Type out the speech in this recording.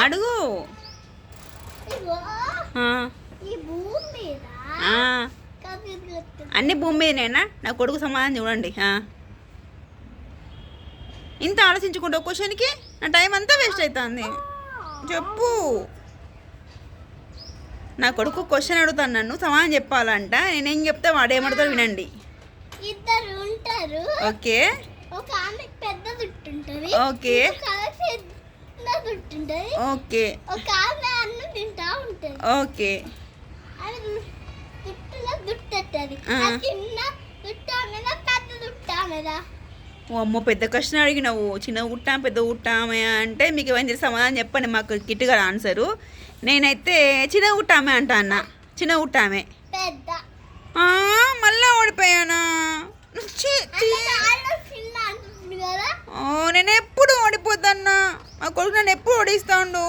అడుగు. అన్ని భూమి మీదనేనా? నా కొడుకు సమాధానం చూడండి. ఇంత ఆలోచించుకుంటా క్వశ్చన్కి నా టైం అంతా వేస్ట్ అవుతుంది. చెప్పు. నా కొడుకు క్వశ్చన్ అడుగుతాను, నన్ను సమాధానం చెప్పాలంట. నేనేం చెప్తా వాడేమడుతాడు వినండి. ఇద్దరు ఉంటారు. ఓకే. ఒక ఆమెకి పెద్ద జుట్టు ఉంటుంది. ఓకే. చిన్న జుట్టు ఉంటుంది. ఓకే. ఒక ఆమె అన్నం తింటా ఉంటుంది. ఓకే. ఆమె జుట్టులో జుట్టు వస్తుంది. చిన్న జుట్టు ఆమెదా పెద్ద జుట్టు ఆమెదా? ఓ అమ్మో, పెద్ద క్వశ్చన్ అడిగినావు. చిన్న గుట్టాం పెద్ద గుట్టామే అంటే మీకు ఏమైనా తెలిసి సమాధానం చెప్పండి మాకు కిట్టుగా ఆన్సరు. నేనైతే చిన్న గుట్టామే అంటా అన్న. చిన్న గుట్టామే. పెద్ద. మళ్ళా ఓడిపోయానా? నేను ఎప్పుడు ఓడిపోతాన్నా. మా కొడుకు నన్ను ఎప్పుడు ఓడిస్తాడు.